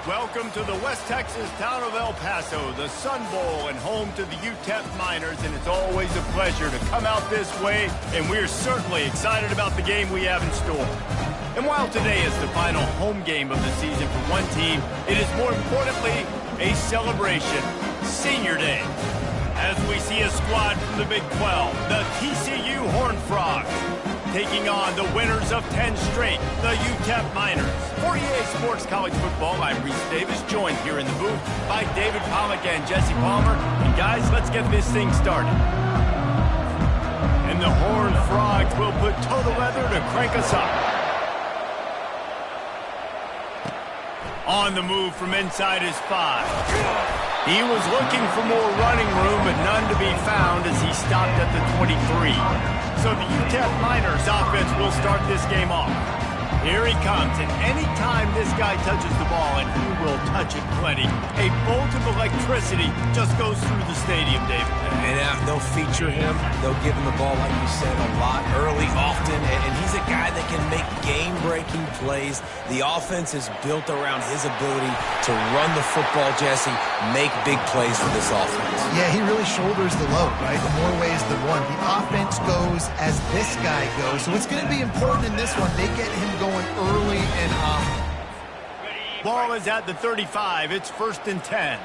Welcome to the West Texas town of El Paso, the Sun Bowl, and home to the UTEP Miners, and it's always a pleasure to come out this way, and we're certainly excited about the game we have in store. And while today is the final home game of the season for one team, it is more importantly a celebration, Senior Day, as we see a squad from the Big 12, the TCU Horned Frogs, taking on the winners of 10 straight, the UTEP Miners. For EA Sports College Football, I'm Reese Davis, joined here in the booth by David Pollack and Jesse Palmer. And guys, let's get this thing started. And the Horned Frogs will put toe to leather to crank us up. On the move from inside his 5. He was looking for more running room, but none to be found as he stopped at the 23. So the UTEP Miners offense will start this game off. Here he comes, and anytime this guy touches the ball, and he will touch it plenty, a bolt of electricity just goes through the stadium, David. And they'll feature him. They'll give him the ball, like you said, a lot, early, often, and he's a guy that can make game-breaking plays. The offense is built around his ability to run the football, Jesse, make big plays for this offense. Yeah, he really shoulders the load, right, in more ways than one. The offense goes as this guy goes, so it's going to be important in this one. They get him going early and often. Ball is at the 35. It's 1st and 10.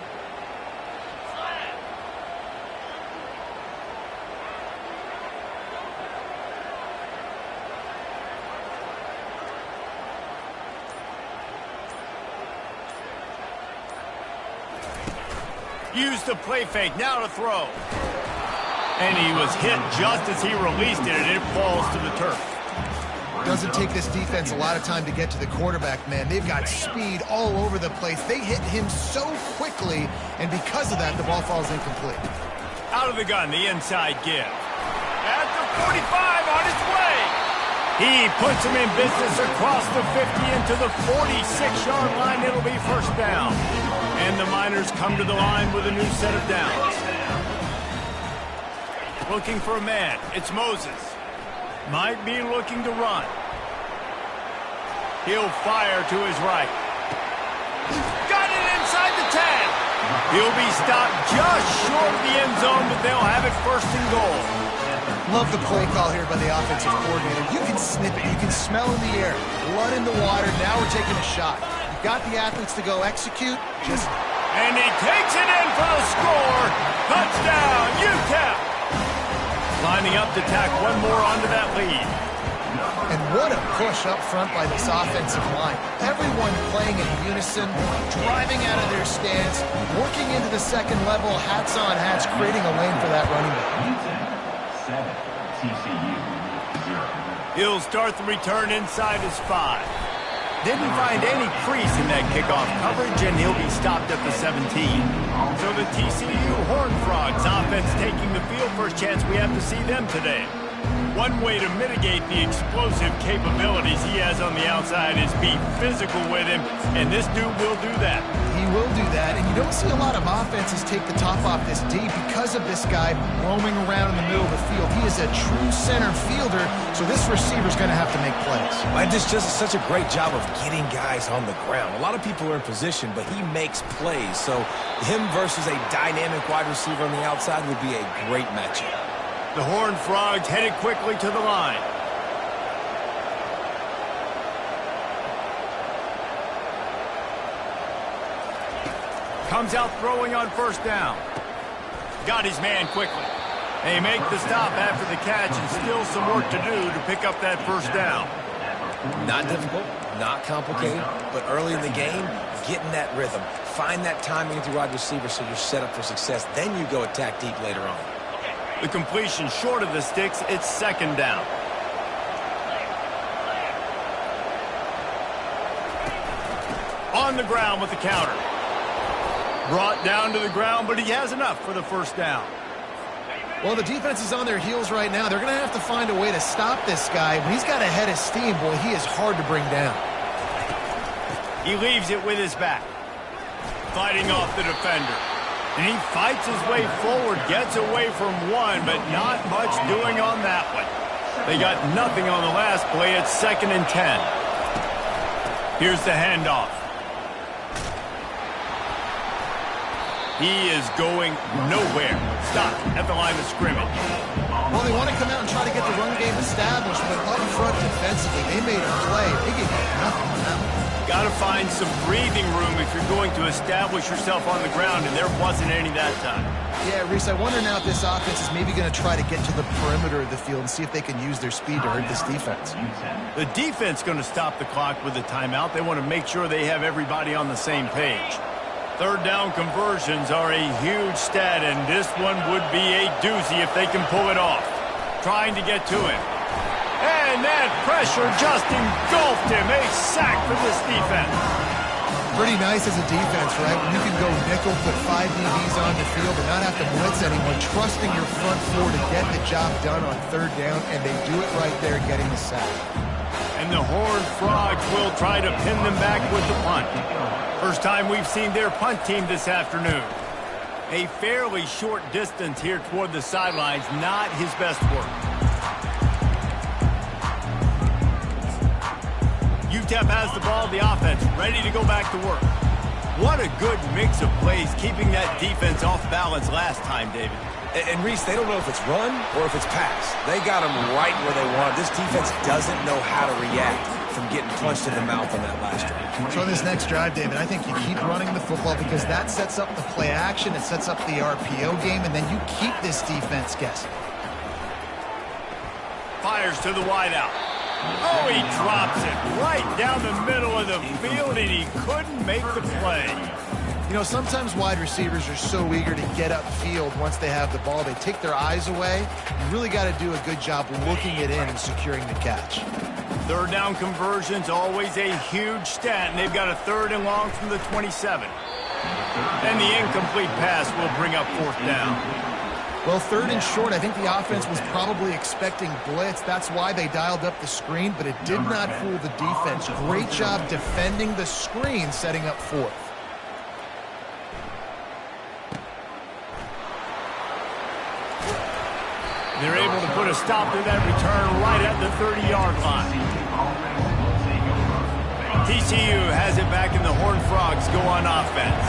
Use the play fake, now to throw. And he was hit just as he released it, and it falls to the turf. Doesn't take this defense a lot of time to get to the quarterback, man. They've got speed all over the place. They hit him so quickly, and because of that, the ball falls incomplete. Out of the gun, the inside give. At the 45, on his way. He puts him in business across the 50 into the 46-yard line. It'll be 1st down. And the Miners come to the line with a new set of downs. Looking for a man. It's Moses. Might be looking to run. He'll fire to his right. Got it inside the 10. He'll be stopped just short of the end zone, but they'll have it 1st and goal. Love the play call here by the offensive coordinator. You can sniff it. You can smell in the air. Blood in the water. Now we're taking a shot. You've got the athletes to go execute. And he takes it in for the score. Touchdown, UTEP. Lining up to tack one more onto that lead. And what a push up front by this offensive line. Everyone playing in unison, driving out of their stance, working into the second level, hats on hats, creating a lane for that running back. He'll start the return inside his 5. Didn't find any crease in that kickoff coverage, and he'll be stopped at the 17. So the TCU Horned Frogs offense taking the field. First chance we have to see them today. One way to mitigate the explosive capabilities he has on the outside is be physical with him, and this dude will do that. He will do that, and you don't see a lot of offenses take the top off this D because of this guy roaming around in the middle of the field. He is a true center fielder, so this receiver's going to have to make plays. And just such a great job of getting guys on the ground. A lot of people are in position, but he makes plays, so him versus a dynamic wide receiver on the outside would be a great matchup. The Horned Frogs headed quickly to the line. Comes out throwing on 1st down. Got his man quickly. They make the stop after the catch, and still some work to do to pick up that 1st down. Not difficult, not complicated, but early in the game, getting that rhythm. Find that timing with your wide receiver so you're set up for success. Then you go attack deep later on. The completion short of the sticks, it's 2nd down. On the ground with the counter. Brought down to the ground, but he has enough for the 1st down. Well, the defense is on their heels right now. They're going to have to find a way to stop this guy. When he's got a head of steam, boy, he is hard to bring down. He leaves it with his back. Fighting off the defender. And he fights his way forward, gets away from one, but not much doing on that one. They got nothing on the last play. It's 2nd and 10. Here's the handoff. He is going nowhere. Stop at the line of scrimmage. Well, they want to come out and try to get the run game established, but up front defensively, they made a play. They gave you nothing on that one. Got to find some breathing room if you're going to establish yourself on the ground, and there wasn't any that time. Yeah, Reese, I wonder now if this offense is maybe going to try to get to the perimeter of the field and see if they can use their speed to hurt this defense. The defense going to stop the clock with a timeout. They want to make sure they have everybody on the same page. Third down conversions are a huge stat, and this one would be a doozy if they can pull it off. Trying to get to it. And that pressure just engulfed him. A sack for this defense. Pretty nice as a defense, right? When you can go nickel, put 5 DBs on the field and not have to blitz anyone, trusting your front four to get the job done on third down, and they do it right there, getting the sack. And the Horned Frogs will try to pin them back with the punt. First time we've seen their punt team this afternoon. A fairly short distance here toward the sidelines, not his best work. UTEP has the ball, the offense ready to go back to work. What a good mix of plays, keeping that defense off balance last time, David. And Reese, they don't know if it's run or if it's pass. They got them right where they want. This defense doesn't know how to react from getting punched in the mouth on that last drive. So on this next drive, David, I think you keep running the football because that sets up the play action, it sets up the RPO game, and then you keep this defense guessing. Fires to the wideout. Oh, he drops it right down the middle of the field, and he couldn't make the play. You know, sometimes wide receivers are so eager to get upfield once they have the ball, they take their eyes away. You really got to do a good job looking it in and securing the catch. Third down conversion's always a huge stat, and they've got a 3rd and long from the 27. And the incomplete pass will bring up 4th down. Well, 3rd and short, I think the offense was probably expecting blitz. That's why they dialed up the screen, but it did not fool the defense. Great job defending the screen, setting up 4th. They're able to put a stop to that return right at the 30-yard line. TCU has it back, and the Horned Frogs go on offense.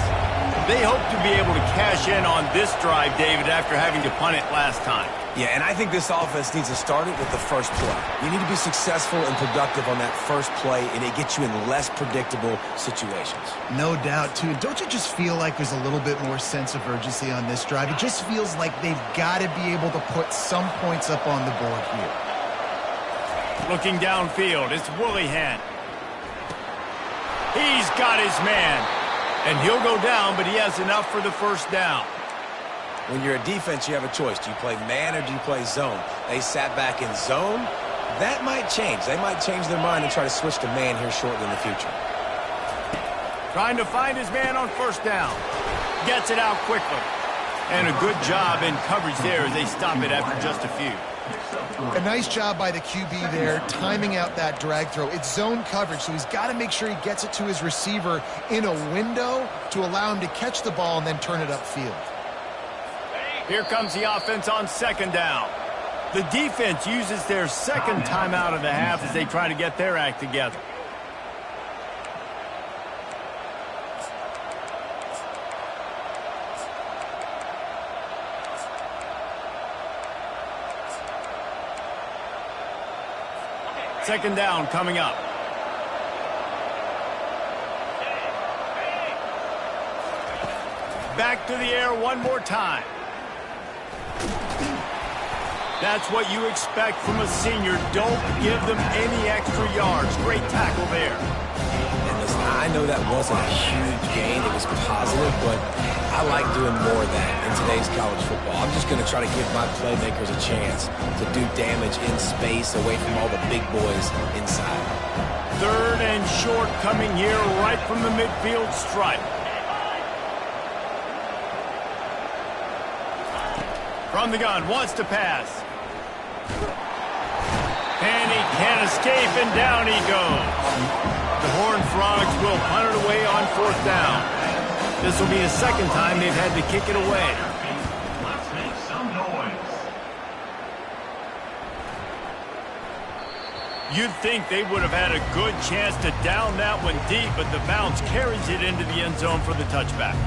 They hope to be able to cash in on this drive, David, after having to punt it last time. Yeah, and I think this offense needs to start it with the first play. You need to be successful and productive on that first play, and it gets you in less predictable situations. No doubt, too. Don't you just feel like there's a little bit more sense of urgency on this drive? It just feels like they've got to be able to put some points up on the board here. Looking downfield, it's Willihan. He's got his man. And he'll go down, but he has enough for the first down. When you're a defense, you have a choice. Do you play man or do you play zone? They sat back in zone. That might change. They might change their mind and try to switch to man here shortly in the future. Trying to find his man on first down. Gets it out quickly. And a good job in coverage there as they stop it after just a few. A nice job by the QB there, timing out that drag throw. It's zone coverage, so he's got to make sure he gets it to his receiver in a window to allow him to catch the ball and then turn it upfield. Here comes the offense on 2nd down. The defense uses their 2nd timeout of the half as they try to get their act together. Second down coming up. Back to the air one more time. That's what you expect from a senior. Don't give them any extra yards. Great tackle there. And listen, I know that wasn't a huge gain. It was positive, but I like doing more of that in today's college football. I'm just going to try to give my playmakers a chance to do damage in space away from all the big boys inside. 3rd and short coming here right from the midfield stripe. From the gun, wants to pass. And he can't escape, and down he goes. The Horned Frogs will punt it away on 4th down. This will be the 2nd time they've had to kick it away. Let's make some noise. You'd think they would have had a good chance to down that one deep, but the bounce carries it into the end zone for the touchback.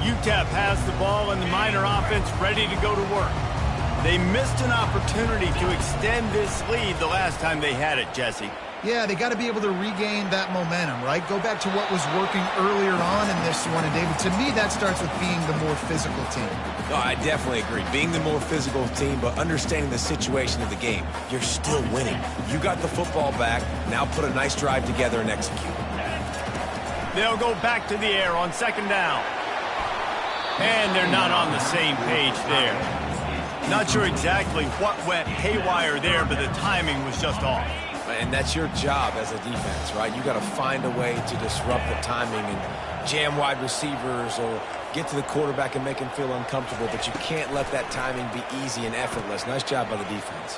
UTEP has the ball and the Miner offense ready to go to work. They missed an opportunity to extend this lead the last time they had it, Jesse. Yeah, they got to be able to regain that momentum, right? Go back to what was working earlier on in this one. And, David, to me, that starts with being the more physical team. No, I definitely agree. Being the more physical team, but understanding the situation of the game. You're still winning. You got the football back. Now put a nice drive together and execute. They'll go back to the air on second down. And they're not on the same page there. Not sure exactly what went haywire there, but the timing was just off. And that's your job as a defense, right? You got to find a way to disrupt the timing and jam wide receivers or get to the quarterback and make him feel uncomfortable, but you can't let that timing be easy and effortless. Nice job by the defense.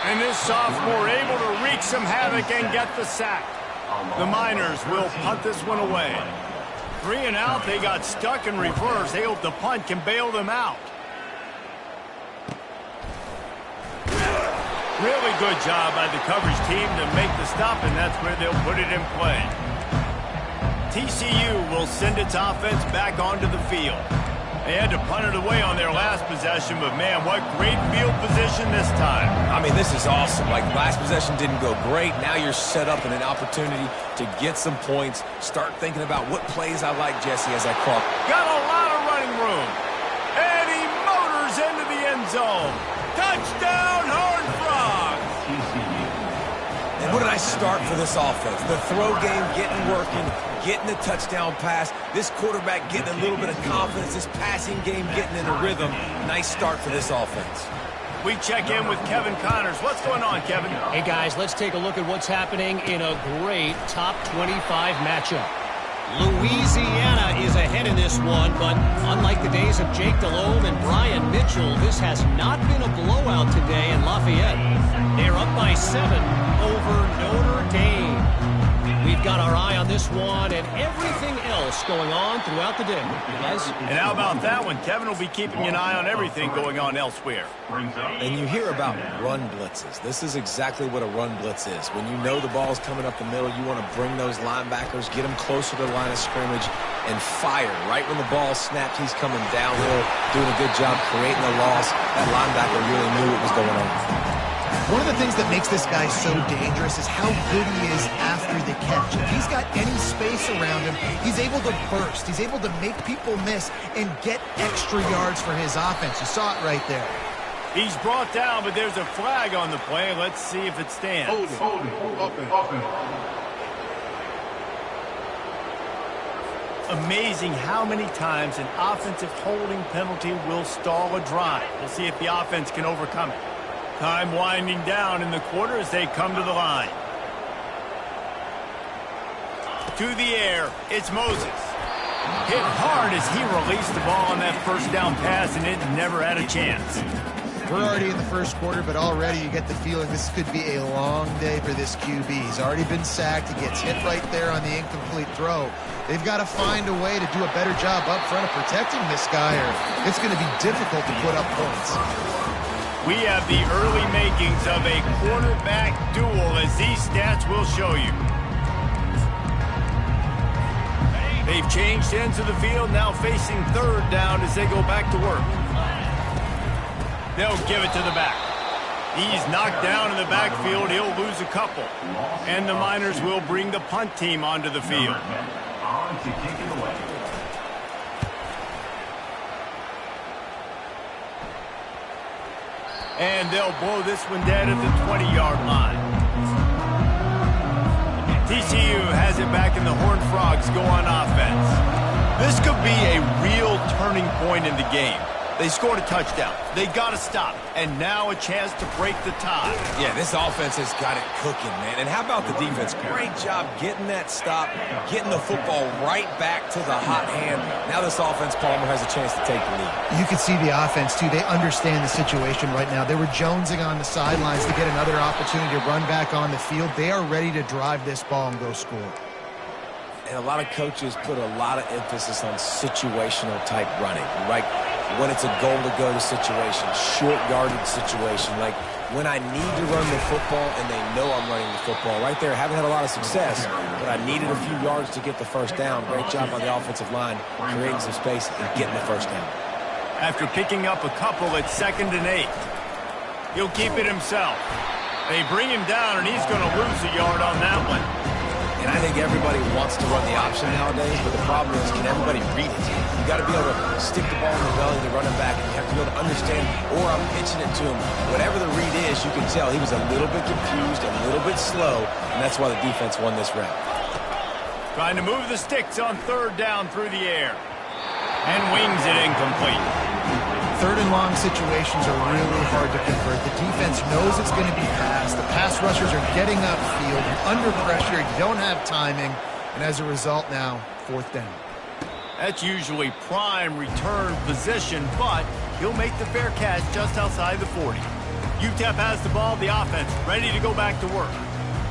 And this sophomore able to wreak some havoc and get the sack. The Miners will punt this one away. 3 and out, they got stuck in reverse. They hope the punt can bail them out. Really good job by the coverage team to make the stop, and that's where they'll put it in play. TCU will send its offense back onto the field. They had to punt it away on their last possession, but man, what great field position this time. I mean, this is awesome. Like, last possession didn't go great. Now you're set up in an opportunity to get some points. Start thinking about what plays I like, Jesse, as I clock. Got a lot of running room. And he motors into the end zone. Touchdown, Horned Frogs! And what a nice start for this offense. The throw game getting working, getting the touchdown pass. This quarterback getting a little bit of confidence. This passing game getting in a rhythm. Nice start for this offense. We check in with Kevin Connors. What's going on, Kevin? Hey, guys, let's take a look at what's happening in a great top 25 matchup. Louisiana is ahead in this one, but unlike the days of Jake Delhomme and Brian Mitchell, this has not been a blowout today in Lafayette. They're up by 7 over Notre Dame. We've got our eye on this one and everything else going on throughout the day. Guys? And how about that one? Kevin will be keeping an eye on everything going on elsewhere. And you hear about run blitzes. This is exactly what a run blitz is. When you know the ball's coming up the middle, you want to bring those linebackers, get them closer to the line of scrimmage, and fire. Right when the ball snapped, he's coming downhill, doing a good job creating a loss. That linebacker really knew what was going on. One of the things that makes this guy so dangerous is how good he is after the catch. If he's got any space around him, he's able to burst. He's able to make people miss and get extra yards for his offense. You saw it right there. He's brought down, but there's a flag on the play. Let's see if it stands. Hold it. Up and. Amazing how many times an offensive holding penalty will stall a drive. We'll see if the offense can overcome it. Time winding down in the quarter as they come to the line. To the air, it's Moses. Hit hard as he released the ball on that first down pass, and it never had a chance. We're already in the first quarter, but already you get the feeling this could be a long day for this QB. He's already been sacked. He gets hit right there on the incomplete throw. They've got to find a way to do a better job up front of protecting this guy, or it's going to be difficult to put up points. We have the early makings of a quarterback duel, as these stats will show you. They've changed ends of the field, now facing third down as they go back to work. They'll give it to the back. He's knocked down in the backfield. He'll lose a couple. And the Miners will bring the punt team onto the field. On to kick it away. And they'll blow this one dead at the 20-yard line. TCU has it back, and the Horned Frogs go on offense. This could be a real turning point in the game. They scored a touchdown. They got to stop. And now a chance to break the tie. Yeah, this offense has got it cooking, man. And how about the defense? Great job getting that stop, getting the football right back to the hot hand. Now this offense, Palmer, has a chance to take the lead. You can see the offense, too. They understand the situation right now. They were jonesing on the sidelines to get another opportunity to run back on the field. They are ready to drive this ball and go score. And a lot of coaches put a lot of emphasis on situational type running, right? when it's a goal-to-go situation, short yardage situation, like when I need to run the football and they know I'm running the football. Right there, haven't had a lot of success, but I needed a few yards to get the first down. Great job by the offensive line, creating some space and getting the first down. After picking up a couple at 2nd and 8, he'll keep it himself. They bring him down, and he's going to lose a yard on that one. And I think everybody wants to run the option nowadays, but the problem is, can everybody read it? You got to be able to stick the ball in the belly of the running back, and you have to be able to understand, or I'm pitching it to him. Whatever the read is, you can tell he was a little bit confused, a little bit slow, and that's why the defense won this round. Trying to move the sticks on 3rd down through the air. And wings it incomplete. 3rd and long situations are really hard to convert. The defense knows it's going to be passed. The pass rushers are getting upfield. You're under pressure. You don't have timing. And as a result now, 4th down. That's usually prime return position, but he'll make the fair catch just outside the 40. UTEP has the ball, the offense ready to go back to work.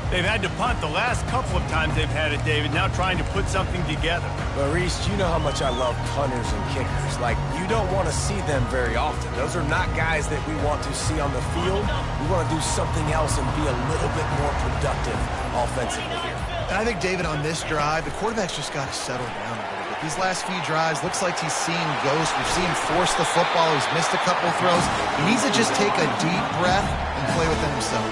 They've had to punt the last couple of times they've had it, David, now trying to put something together. But, Reese, you know how much I love punters and kickers. Like, you don't want to see them very often. Those are not guys that we want to see on the field. We want to do something else and be a little bit more productive offensively here. And I think, David, on this drive, the quarterback's just got to settle down a little bit. These last few drives, looks like he's seeing ghosts. We've seen him force the football. He's missed a couple throws. He needs to just take a deep breath and play within himself.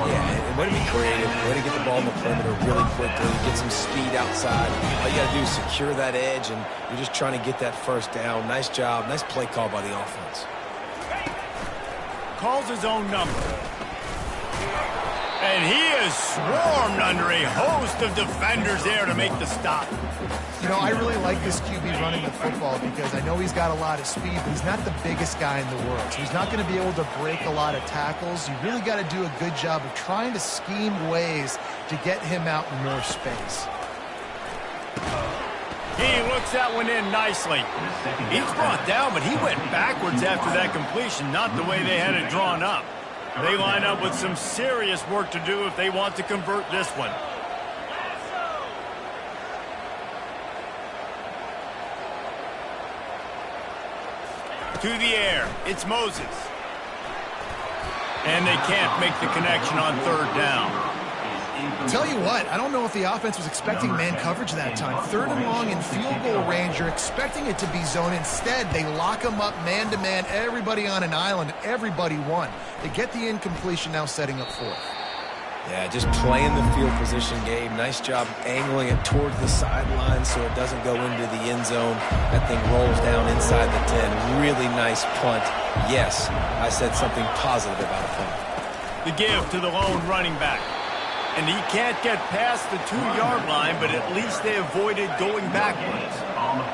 Yeah, and way to be creative, way to get the ball in the perimeter really quickly, get some speed outside. All you got to do is secure that edge, and you're just trying to get that first down. Nice job. Nice play call by the offense. Calls his own number. And he is swarmed under a host of defenders there to make the stop. You know, I really like this QB running the football because I know he's got a lot of speed, but he's not the biggest guy in the world. So he's not going to be able to break a lot of tackles. You really got to do a good job of trying to scheme ways to get him out in more space. He looks that one in nicely. He's brought down, but he went backwards after that completion, not the way they had it drawn up. They line up with some serious work to do if they want to convert this one. To the air, it's Moses. And they can't make the connection on 3rd down. Tell you what, I don't know if the offense was expecting man coverage that time. 3rd and long in field goal range, you're expecting it to be zone. Instead, they lock them up man-to-man, everybody on an island, everybody won. They get the incompletion, now setting up 4th. Yeah, just playing the field position game. Nice job angling it towards the sideline so it doesn't go into the end zone. That thing rolls down inside the 10. Really nice punt. Yes, I said something positive about a punt. The give to the lone running back. And he can't get past the 2-yard line, but at least they avoided going backwards.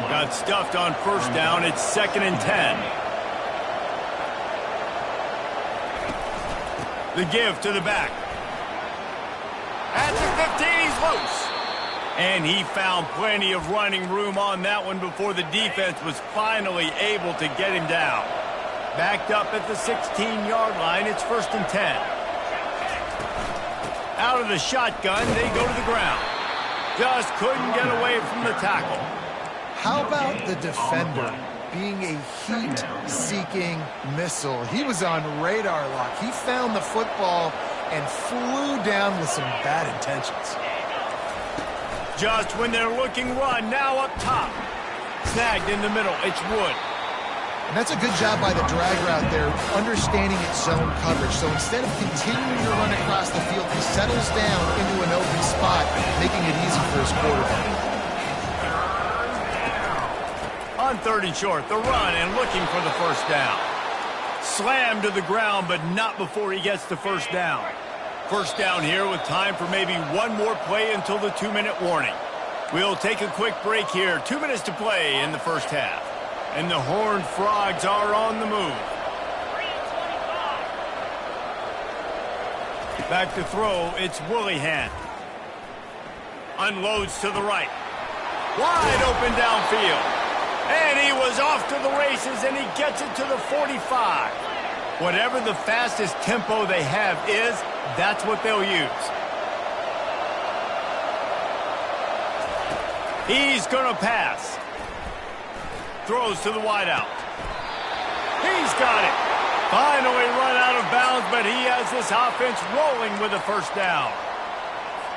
Got stuffed on 1st down. It's 2nd and 10. The give to the back. At the 15, he's loose. And he found plenty of running room on that one before the defense was finally able to get him down. Backed up at the 16-yard line, it's 1st and 10. Out of the shotgun, they go to the ground. Just couldn't get away from the tackle. How about the defender being a heat-seeking missile? He was on radar lock. He found the football and flew down with some bad intentions. Just when they're looking run, now up top. Snagged in the middle, it's Wood. And that's a good job by the drag route there, understanding its zone coverage. So instead of continuing to run across the field, he settles down into an open spot, making it easy for his quarterback. On 3rd and short, the run and looking for the 1st down. Slammed to the ground, but not before he gets the 1st down. 1st down here with time for maybe one more play until the 2-minute warning. We'll take a quick break here. 2 minutes to play in the 1st half. And the Horned Frogs are on the move. Back to throw, it's Willihan. Unloads to the right. Wide open downfield. And he was off to the races, and he gets it to the 45. Whatever the fastest tempo they have is, that's what they'll use. He's going to pass. Throws to the wideout. He's got it. Finally run out of bounds, but he has this offense rolling with a first down.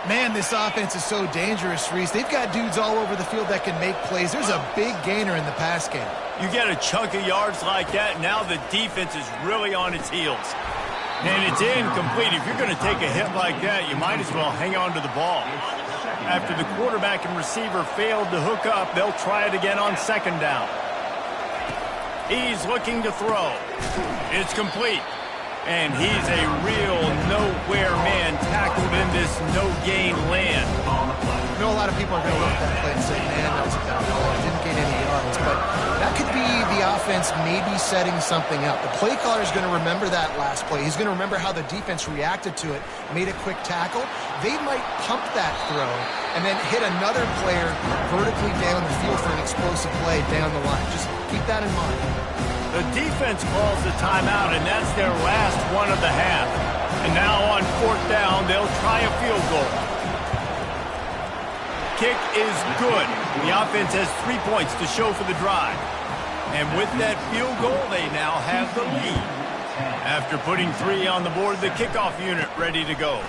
Man, this offense is so dangerous, Reese. They've got dudes all over the field that can make plays. There's a big gainer in the pass game. You get a chunk of yards like that, now the defense is really on its heels. And it's incomplete. If you're going to take a hit like that, you might as well hang on to the ball. After the quarterback and receiver failed to hook up, they'll try it again on second down. He's looking to throw. It's complete. And he's a real nowhere man tackled in this no-gain land. I know a lot of people are going to look at that play and say, man, that was a bad call. It didn't gain any yards. But that could be the offense maybe setting something up. The play caller is going to remember that last play. He's going to remember how the defense reacted to it, made a quick tackle. They might pump that throw and then hit another player vertically down the field for an explosive play down the line. Just keep that in mind. The defense calls the timeout, and that's their last one of the half. And now on fourth down, they'll try a field goal. Kick is good. The offense has 3 points to show for the drive. And with that field goal, they now have the lead. After putting 3 on the board, the kickoff unit ready to go.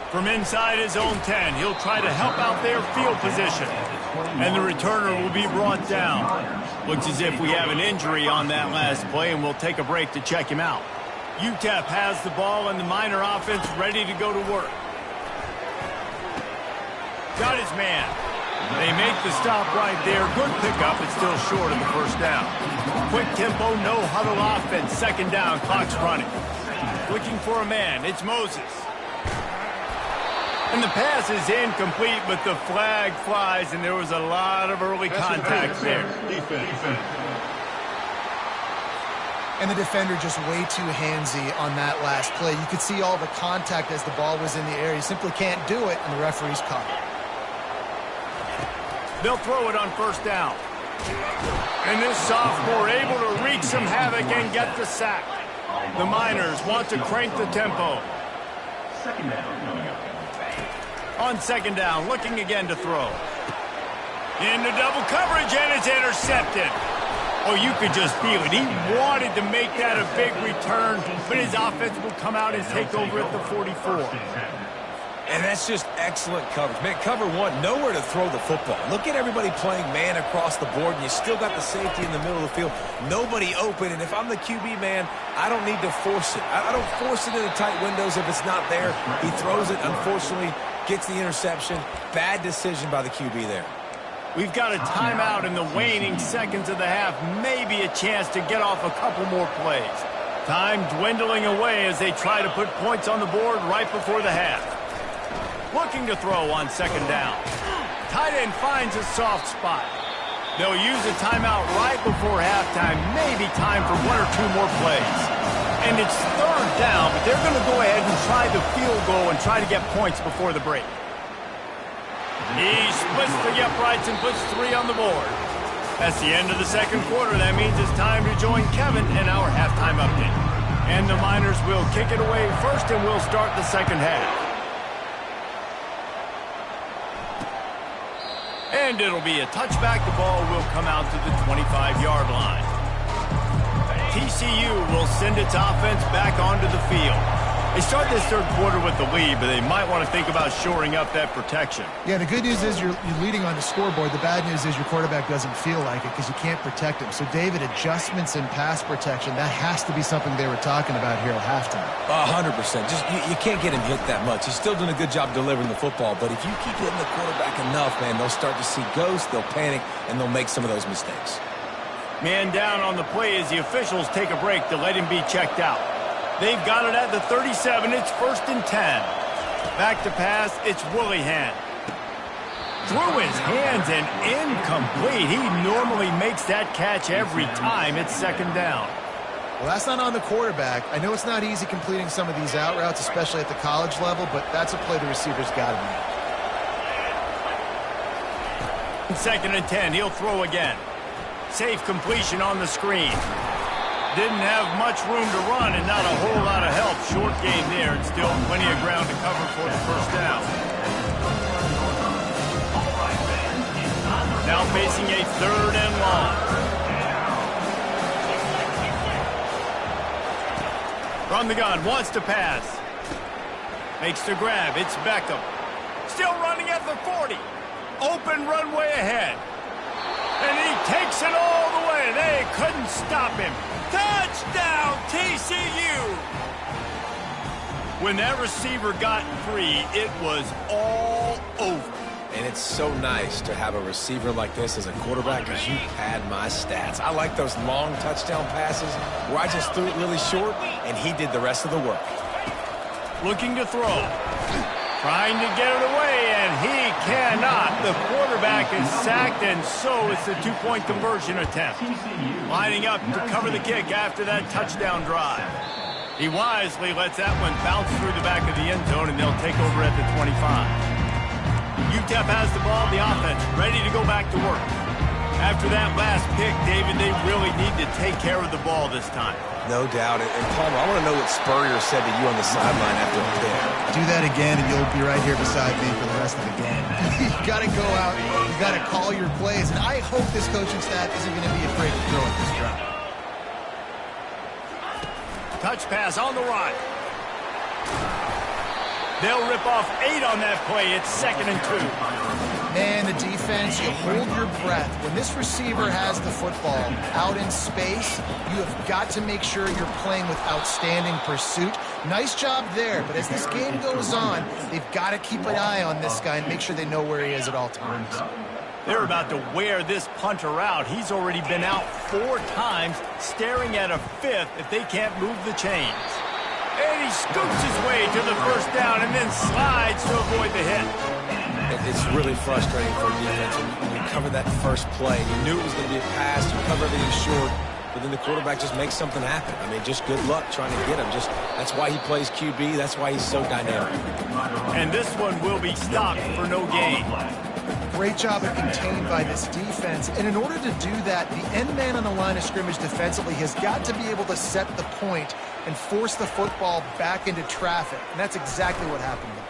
From inside his own 10, he'll try to help out their field position. And the returner will be brought down. Looks as if we have an injury on that last play, and we'll take a break to check him out. UTEP has the ball and the Miner offense ready to go to work. Got his man. They make the stop right there. Good pickup, but still short of the first down. Quick tempo, no huddle offense. Second down, clock's running. Looking for a man. It's Moses. And the pass is incomplete, but the flag flies, and there was a lot of early contact there. And the defender just way too handsy on that last play. You could see all the contact as the ball was in the air. You simply can't do it, and the referee's caught it. They'll throw it on first down. And this sophomore able to wreak some havoc and get the sack. The Miners want to crank the tempo. Second down coming up. On second down, looking again to throw. Into double coverage, and it's intercepted. Oh, you could just feel it. He wanted to make that a big return, but his offense will come out and take over at the 44. And that's just excellent coverage. Man, cover one, nowhere to throw the football. Look at everybody playing man across the board, and you still got the safety in the middle of the field. Nobody open, and if I'm the QB man, I don't need to force it. I don't force it into tight windows if it's not there. He throws it, unfortunately, gets the interception. Bad decision by the QB there. We've got a timeout in the waning seconds of the half. Maybe a chance to get off a couple more plays. Time dwindling away as they try to put points on the board right before the half. Looking to throw on second down. Tight end finds a soft spot. They'll use a timeout right before halftime. Maybe time for 1 or 2 more plays. And it's third down, but they're going to go ahead and try the field goal and try to get points before the break. He splits the uprights and puts 3 on the board. That's the end of the second quarter. That means it's time to join Kevin in our halftime update. And the Miners will kick it away first, and we'll start the second half. And it'll be a touchback. The ball will come out to the 25-yard line. TCU will send its offense back onto the field. They start this third quarter with the lead, but they might want to think about shoring up that protection. Yeah, the good news is you're leading on the scoreboard. The bad news is your quarterback doesn't feel like it because you can't protect him. So, David, adjustments in pass protection, that has to be something they were talking about here at halftime. 100%. Just you can't get him hit that much. He's still doing a good job delivering the football, but if you keep hitting the quarterback enough, man, they'll start to see ghosts, they'll panic, and they'll make some of those mistakes. Man down on the play as the officials take a break to let him be checked out. They've got it at the 37. It's 1st and 10. Back to pass. It's Willihan. Through his hands and incomplete. He normally makes that catch every time. It's second down. Well, that's not on the quarterback. I know it's not easy completing some of these out routes, especially at the college level, but that's a play the receiver's got to make. 2nd and 10. He'll throw again. Safe completion on the screen. Didn't have much room to run and not a whole lot of help. Short game there and still plenty of ground to cover for the first down. Now facing a 3rd and long. From the gun, wants to pass. Makes the grab. It's Beckham. Still running at the 40. Open runway ahead. And he takes it all the way. They couldn't stop him. Touchdown, TCU! When that receiver got free, it was all over. And it's so nice to have a receiver like this as a quarterback because you pad my stats. I like those long touchdown passes where I just threw it really short, and he did the rest of the work. Looking to throw. Trying to get it away, and he cannot. The quarterback is sacked, and so is the two-point conversion attempt. Lining up to cover the kick after that touchdown drive. He wisely lets that one bounce through the back of the end zone, and they'll take over at the 25. UTEP has the ball, the offense, ready to go back to work. After that last pick, David, they really need to take care of the ball this time. No doubt. And Palmer, I want to know what Spurrier said to you on the sideline after the pick. Do that again, and you'll be right here beside me for the rest of the game. You got to go out, you got to call your plays, and I hope this coaching staff isn't going to be afraid to throw at this drive. Touch pass on the run. They'll rip off 8 on that play. It's 2nd and 2. Man, the defense, you hold your breath. When this receiver has the football out in space, you have got to make sure you're playing with outstanding pursuit. Nice job there, but as this game goes on, they've got to keep an eye on this guy and make sure they know where he is at all times. They're about to wear this punter out. He's already been out 4 times, staring at a 5th if they can't move the chains. And he scoops his way to the first down and then slides to avoid the hit. It's really frustrating for a defense when you cover that first play. You knew it was going to be a pass. You cover everything short, but then the quarterback just makes something happen. I mean, just good luck trying to get him. That's why he plays QB. That's why he's so dynamic. And this one will be stopped for no gain. Great job of contained by this defense. And in order to do that, the end man on the line of scrimmage defensively has got to be able to set the point and force the football back into traffic. And that's exactly what happened there.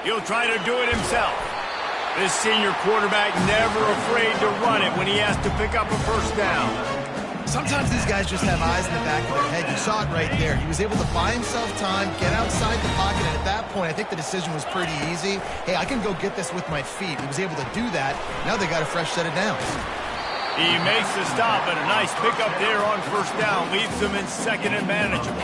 He'll try to do it himself. This senior quarterback never afraid to run it when he has to pick up a first down. Sometimes these guys just have eyes in the back of their head. You saw it right there. He was able to buy himself time, get outside the pocket, and at that point, I think the decision was pretty easy. Hey, I can go get this with my feet. He was able to do that. Now they got a fresh set of downs. He makes the stop, and a nice pickup there on first down. Leaves them in 2nd and manageable.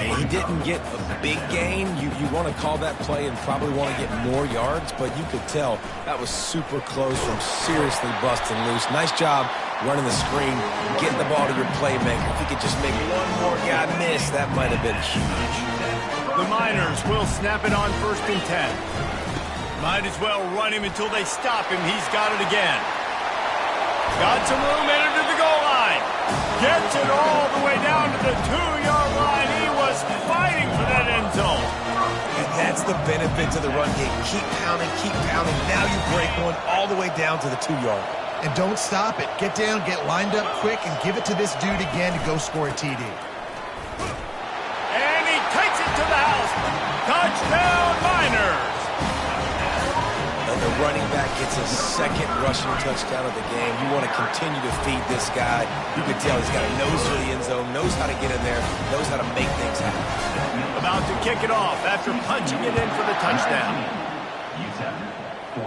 He didn't get a big gain. You want to call that play and probably want to get more yards, but you could tell that was super close from seriously busting loose. Nice job running the screen, getting the ball to your playmaker. If he could just make one more guy miss, that might have been huge. The Miners will snap it on 1st and 10. Might as well run him until they stop him. He's got it again. Got some room, entered to the goal line. Gets it all the way down to the 2-yard line. He was fighting for that end zone. And that's the benefit to the run game. Keep pounding, keep pounding. Now you break one all the way down to the 2-yard. And don't stop it. Get down, get lined up quick, and give it to this dude again to go score a TD. And he takes it to the house. Touchdown, Miners. And the running back gets his 2nd rushing touchdown of the game. You want to continue to feed this guy. You can tell he's got a nose for the end zone, knows how to get in there, knows how to make things happen. About to kick it off after punching it in for the touchdown. UTEP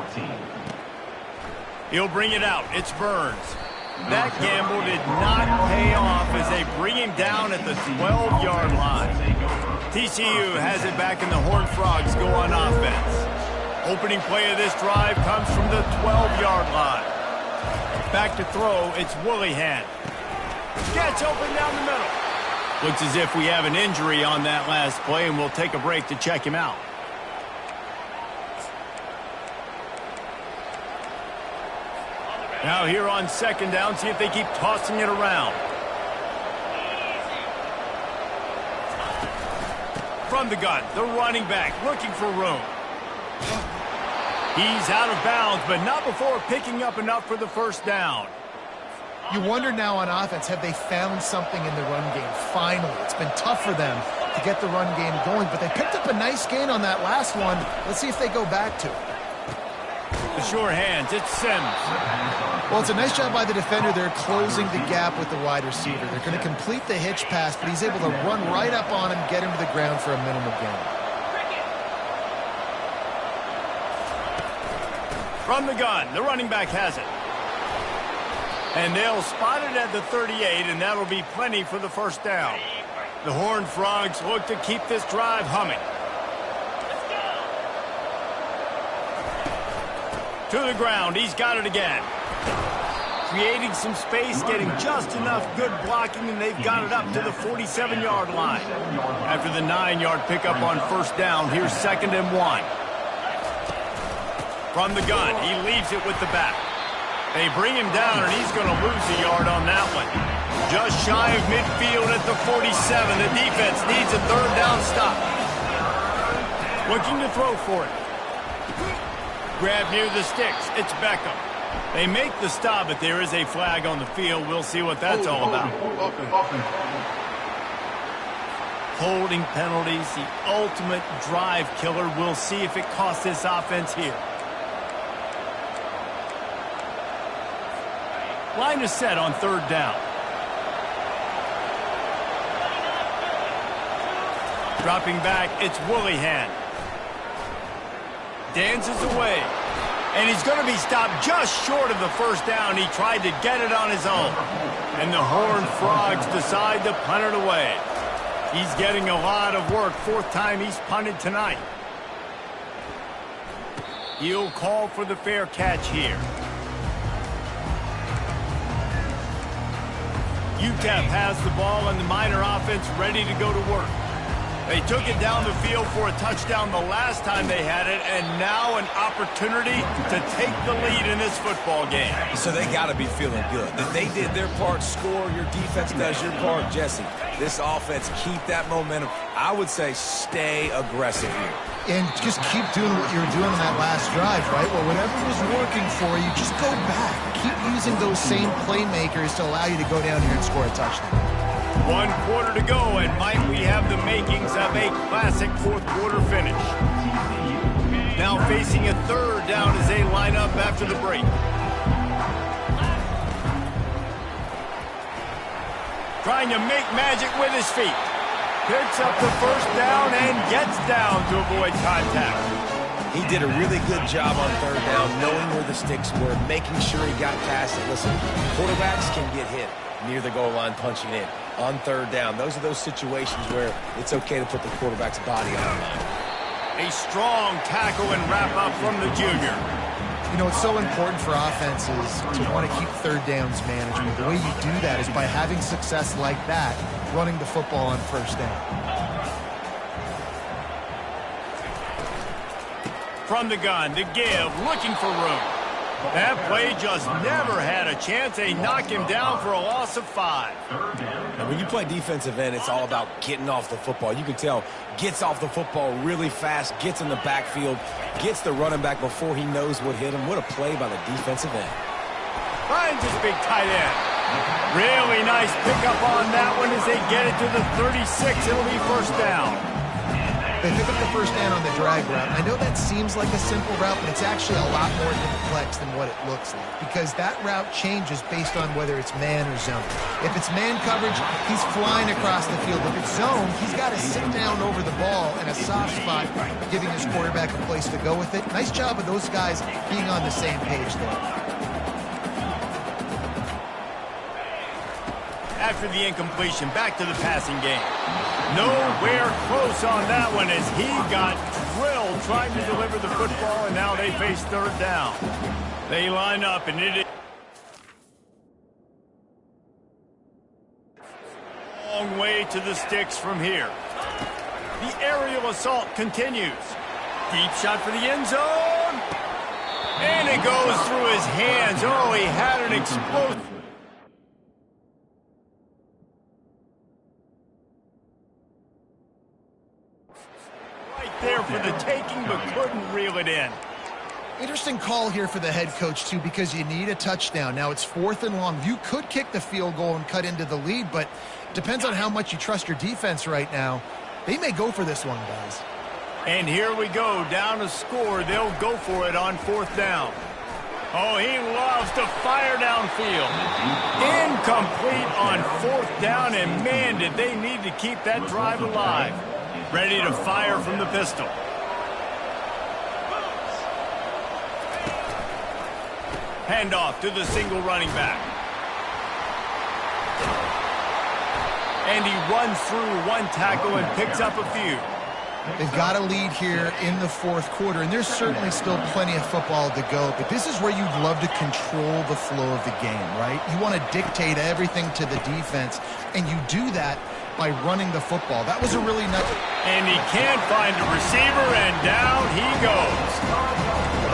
14. He'll bring it out. It's Burns. That gamble did not pay off as they bring him down at the 12-yard line. TCU has it back, and the Horned Frogs go on offense. Opening play of this drive comes from the 12-yard line. Back to throw, it's Woollyhan. Gets open down the middle. Looks as if we have an injury on that last play, and we'll take a break to check him out. Now here on 2nd down, see if they keep tossing it around. From the gun, the running back looking for room. He's out of bounds, but not before picking up enough for the first down. You wonder now on offense, have they found something in the run game? Finally, it's been tough for them to get the run game going, but they picked up a nice gain on that last one. Let's see if they go back to it. The sure hands, it's Sims. Well, it's a nice job by the defender. They're closing the gap with the wide receiver. They're going to complete the hitch pass, but he's able to run right up on him, get him to the ground for a minimal gain. From the gun, the running back has it. And they'll spot it at the 38, and that'll be plenty for the first down. The Horned Frogs look to keep this drive humming. To the ground, he's got it again. Creating some space, getting just enough good blocking, and they've got it up to the 47-yard line. After the 9-yard pickup on first down, here's 2nd and 1. From the gun, he leaves it with the back. They bring him down, and he's going to lose a yard on that one. Just shy of midfield at the 47. The defense needs a 3rd down stop. Looking to throw for it. Grab near the sticks. It's Beckham. They make the stop, but there is a flag on the field. We'll see what that's all about. Holding penalties, the ultimate drive killer. We'll see if it costs this offense here. Line is set on 3rd down. Dropping back, it's Willihan. Dances away. And he's going to be stopped just short of the first down. He tried to get it on his own. And the Horned Frogs decide to punt it away. He's getting a lot of work. 4th time he's punted tonight. He'll call for the fair catch here. UTEP has the ball and the Miner offense ready to go to work. They took it down the field for a touchdown the last time they had it, and now an opportunity to take the lead in this football game. So they got to be feeling good. That they did their part, score, your defense does your part, Jesse. This offense, keep that momentum. I would say stay aggressive here. And just keep doing what you were doing on that last drive, right? Well, whatever was working for you, just go back. Keep using those same playmakers to allow you to go down here and score a touchdown. 1 quarter to go, and might we have the makings of a classic 4th quarter finish. Now facing a 3rd down as they line up after the break. Trying to make magic with his feet. Picks up the first down and gets down to avoid contact. He did a really good job on 3rd down, knowing where the sticks were, making sure he got past it. Listen, quarterbacks can get hit near the goal line punching in. On 3rd down, those are those situations where it's okay to put the quarterback's body on the line. A strong tackle and wrap up from the junior. You know, it's so important for offenses to want to keep 3rd downs management. The way you do that is by having success like that, running the football on 1st down. From the gun, the give, looking for room. That play just never had a chance. They knock him down for a loss of 5. And when you play defensive end, it's all about getting off the football. You can tell, gets off the football really fast, gets in the backfield, gets the running back before he knows what hit him. What a play by the defensive end. Finds his big tight end. Really nice pickup on that one as they get it to the 36. It'll be 1st down. They pick up the first down on the drag route. I know that seems like a simple route, but it's actually a lot more complex than what it looks like, because that route changes based on whether it's man or zone. If it's man coverage, he's flying across the field. If it's zone, he's got to sit down over the ball in a soft spot, giving his quarterback a place to go with it. Nice job of those guys being on the same page there. After the incompletion, back to the passing game. Nowhere close on that one as he got drilled trying to deliver the football, and now they face 3rd down. They line up, and it is a long way to the sticks from here. The aerial assault continues. Deep shot for the end zone. And it goes through his hands. Oh, he had an explosive. There for the taking, but couldn't reel it in. Interesting call here for the head coach, too, because you need a touchdown. Now it's 4th and long. You could kick the field goal and cut into the lead, but depends on how much you trust your defense right now. They may go for this one, guys. And here we go, down to score. They'll go for it on 4th down. Oh, he loves to fire downfield. Incomplete on 4th down, and man, did they need to keep that drive alive. Ready to fire from the pistol. Handoff to the single running back. And he runs through one tackle and picks up a few. They've got a lead here in the 4th quarter, and there's certainly still plenty of football to go, but this is where you'd love to control the flow of the game, right? You want to dictate everything to the defense, and you do that by running the football. That was a really nice... And he can't find a receiver, and down he goes.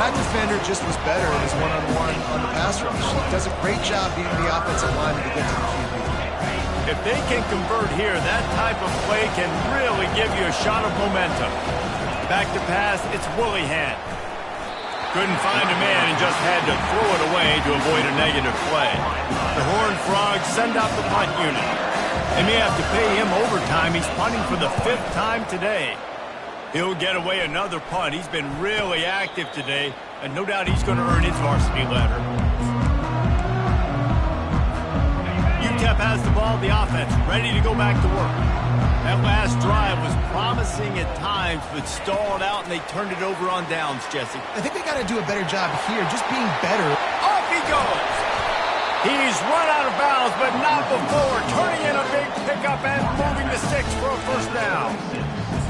That defender just was better in his one-on-one on the pass rush. He does a great job beating the offensive lineman to get to the QB. If they can convert here, that type of play can really give you a shot of momentum. Back to pass, it's Willihan. Couldn't find a man and just had to throw it away to avoid a negative play. The Horned Frogs send out the punt unit. They may have to pay him overtime. He's punting for the 5th time today. He'll get away another punt. He's been really active today, and no doubt he's going to earn his varsity letter. UTEP has the ball, the offense, ready to go back to work. That last drive was promising at times, but stalled out, and they turned it over on downs, Jesse. I think they got to do a better job here, just being better. Off he goes! He's run out of bounds, but not before, turning in a big pickup and moving the sticks for a 1st down.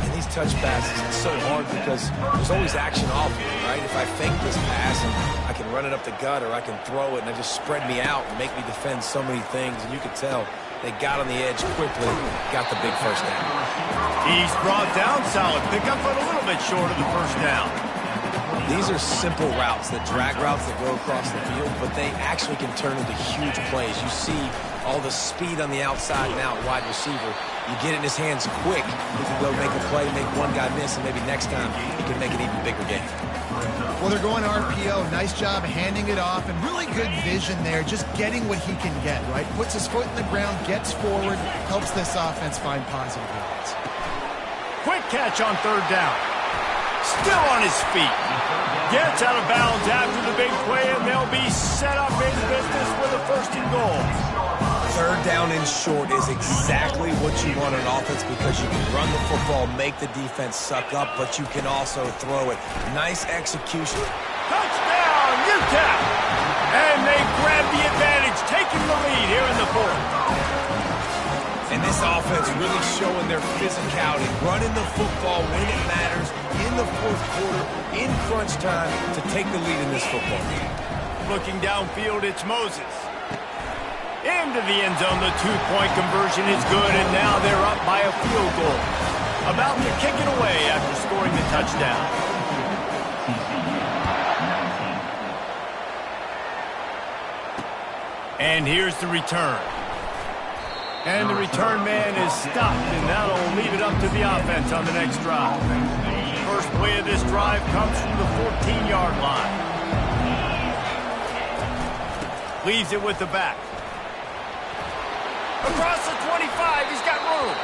And these touch passes, it's so hard because there's always action off of it, right? If I fake this pass, and I can run it up the gut, or I can throw it, and it just spread me out and make me defend so many things. And you can tell they got on the edge quickly, got the big 1st down. He's brought down, solid pickup, but a little bit short of the 1st down. These are simple routes, the drag routes that go across the field, but they actually can turn into huge plays. You see all the speed on the outside and out, wide receiver. You get it in his hands quick, he can go make a play, make one guy miss, and maybe next time he can make an even bigger game. Well, they're going RPO. Nice job handing it off, and really good vision there, just getting what he can get, right? Puts his foot in the ground, gets forward, helps this offense find positive yards. Quick catch on 3rd down. Still on his feet. Gets out of bounds after the big play, and they'll be set up in business with a 1st and goal. 3rd down and short is exactly what you want on offense because you can run the football, make the defense suck up, but you can also throw it. Nice execution. Touchdown, UTEP! And they grab the advantage, taking the lead here in the 4th. And this offense really showing their physicality, running the football when it matters, in the 4th quarter, in crunch time, to take the lead in this football game. Looking downfield, it's Moses. Into the end zone, the 2-point conversion is good, and now they're up by a field goal. About to kick it away after scoring the touchdown. And here's the return. And the return man is stopped, and that'll leave it up to the offense on the next drive. First play of this drive comes from the 14-yard line. Leaves it with the back. Across the 25, he's got room.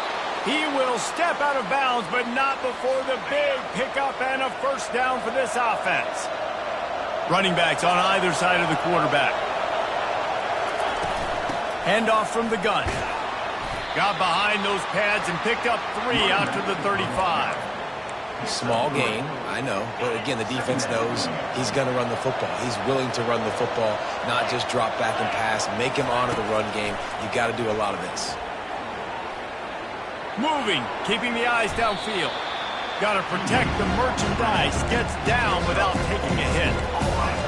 He will step out of bounds, but not before the big pickup and a 1st down for this offense. Running backs on either side of the quarterback. Handoff from the gun. Got behind those pads and picked up 3 out to the 35. Small gain, I know. But again, the defense knows he's going to run the football. He's willing to run the football, not just drop back and pass. Make him honor the run game. You got to do a lot of this. Moving, keeping the eyes downfield. Got to protect the merchandise. Gets down without taking a hit.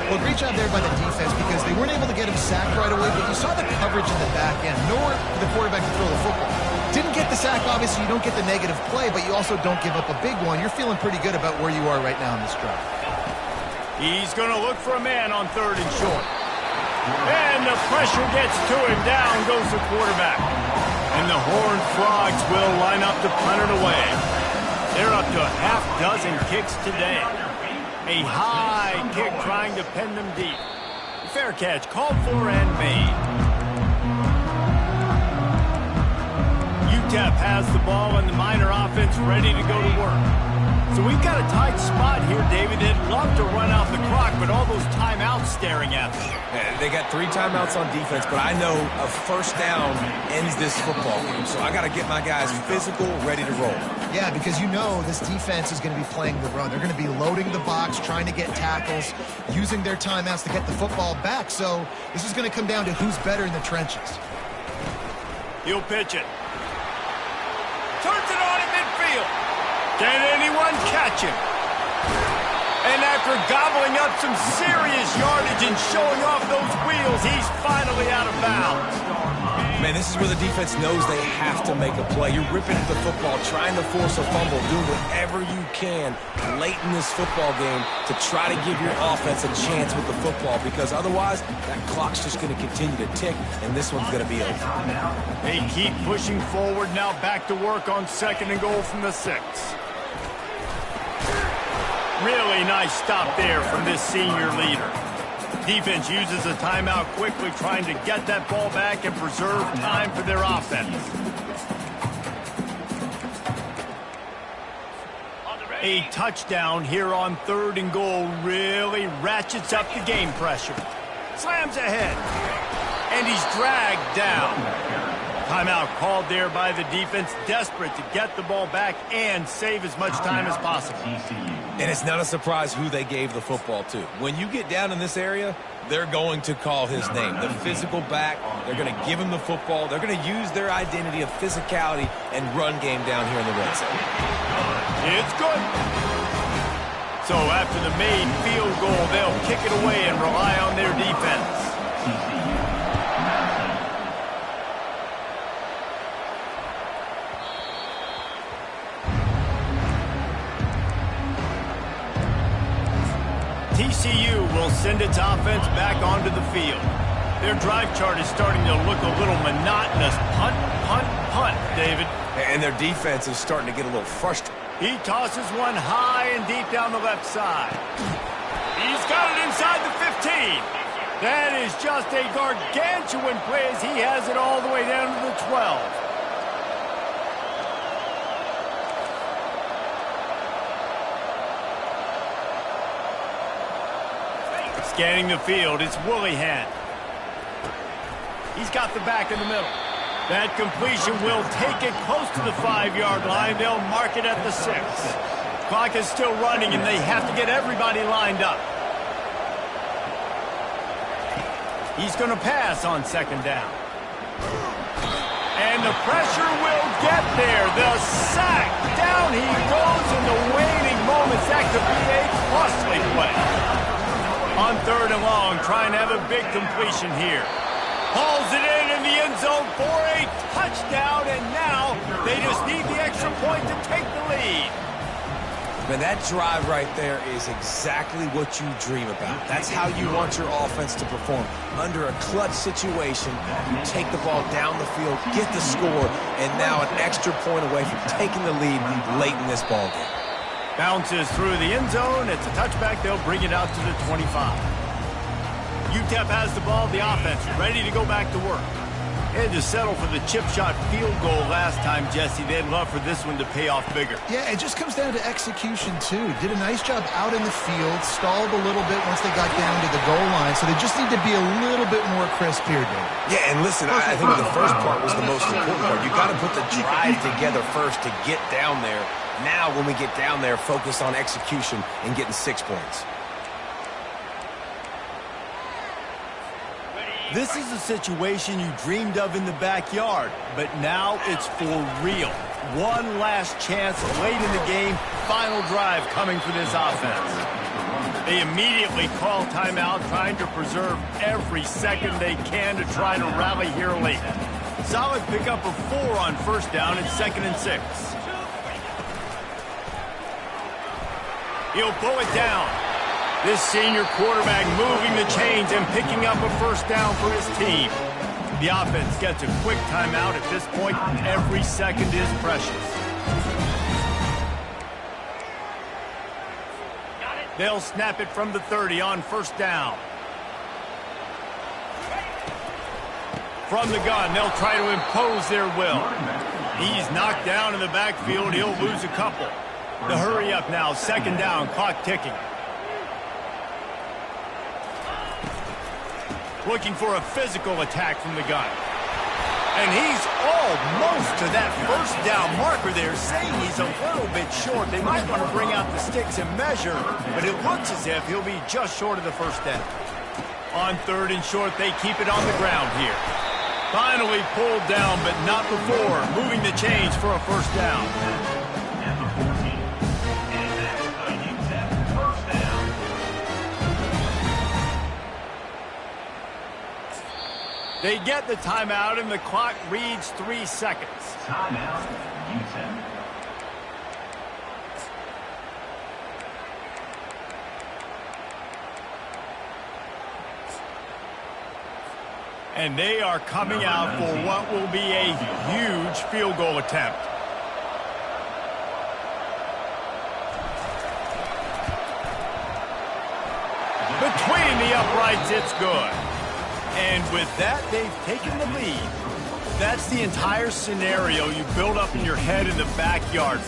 Well, great job there by the defense because they weren't able to get him sacked right away, but you saw the coverage in the back end. Nowhere for the quarterback to throw the football. Didn't get the sack, obviously. You don't get the negative play, but you also don't give up a big one. You're feeling pretty good about where you are right now in this drive. He's going to look for a man on 3rd and short. And the pressure gets to him. Down goes the quarterback. And the Horned Frogs will line up to punt it away. They're up to a half-dozen kicks today. A high kick trying to pin them deep. Fair catch called for and made. UTEP has the ball and the Miner offense ready to go to work. So we've got a tight spot here, David. They'd love to run out the clock, but all those timeouts staring at them. They got 3 timeouts on defense, but I know a first down ends this football game. So I got to get my guys physical, ready to roll. Yeah, because you know this defense is going to be playing the run. They're going to be loading the box, trying to get tackles, using their timeouts to get the football back. So this is going to come down to who's better in the trenches. He'll pitch it. Turns it on in midfield. Can anyone catch him? And after gobbling up some serious yardage and showing off those wheels, he's finally out of bounds. Man, this is where the defense knows they have to make a play. You're ripping at the football, trying to force a fumble, doing whatever you can late in this football game to try to give your offense a chance with the football, because otherwise that clock's just going to continue to tick, and this one's going to be over. They keep pushing forward, now back to work on 2nd and goal from the 6. Really nice stop there from this senior leader. Defense uses a timeout quickly, trying to get that ball back and preserve time for their offense. A touchdown here on 3rd and goal really ratchets up the game pressure. Slams ahead, and he's dragged down. Timeout called there by the defense, desperate to get the ball back and save as much time as possible. And it's not a surprise who they gave the football to. When you get down in this area, they're going to call his name. The physical back, they're going to give him the football. They're going to use their identity of physicality and run game down here in the red zone. It's good. So after the made field goal, they'll kick it away and rely on their defense. TCU will send its offense back onto the field. Their drive chart is starting to look a little monotonous. Punt, punt, punt, David. And their defense is starting to get a little frustrated. He tosses one high and deep down the left side. He's got it inside the 15. That is just a gargantuan play as he has it all the way down to the 12. Scanning the field, it's Willihan. He's got the back in the middle. That completion will take it close to the 5-yard line. They'll mark it at the 6. Clock is still running, and they have to get everybody lined up. He's going to pass on 2nd down. And the pressure will get there. The sack. Down he goes in the waning moments. That could be a costly play. On 3rd and long, trying to have a big completion here. Hauls it in the end zone for a touchdown, and now they just need the extra point to take the lead. Man, that drive right there is exactly what you dream about. That's how you want your offense to perform. Under a clutch situation, you take the ball down the field, get the score, and now an extra point away from taking the lead late in this ball game. Bounces through the end zone. It's a touchback. They'll bring it out to the 25. UTEP has the ball. The offense ready to go back to work. Had to settle for the chip shot field goal last time, Jesse. They'd love for this one to pay off bigger. Yeah, it just comes down to execution, too. Did a nice job out in the field, stalled a little bit once they got down to the goal line, so they just need to be a little bit more crisp here, David. Yeah, and listen, I think the first part was the most important part. You got to put the drive together first to get down there. Now, when we get down there, focus on execution and getting 6 points. This is a situation you dreamed of in the backyard, but now it's for real. One last chance late in the game, final drive coming for this offense. They immediately call timeout, trying to preserve every second they can to try to rally here late. Solid pickup of 4 on 1st down. It's 2nd and 6. He'll pull it down. This senior quarterback moving the chains and picking up a 1st down for his team. The offense gets a quick timeout at this point. Every second is precious. They'll snap it from the 30 on 1st down. From the gun, they'll try to impose their will. He's knocked down in the backfield. He'll lose a couple. The hurry up now, second down, clock ticking. Looking for a physical attack from the gun. And he's almost to that first down marker there, saying he's a little bit short. They might want to bring out the sticks and measure, but it looks as if he'll be just short of the first down. On third and short, they keep it on the ground here. Finally pulled down, but not before. Moving the chains for a first down. Number 14. And that is a UTEP first down. They get the timeout, and the clock reads 3 seconds. Timeout, UTEP. And they are coming out for what will be a huge field goal attempt. Between the uprights, it's good. And with that, they've taken the lead. That's the entire scenario you build up in your head in the backyard.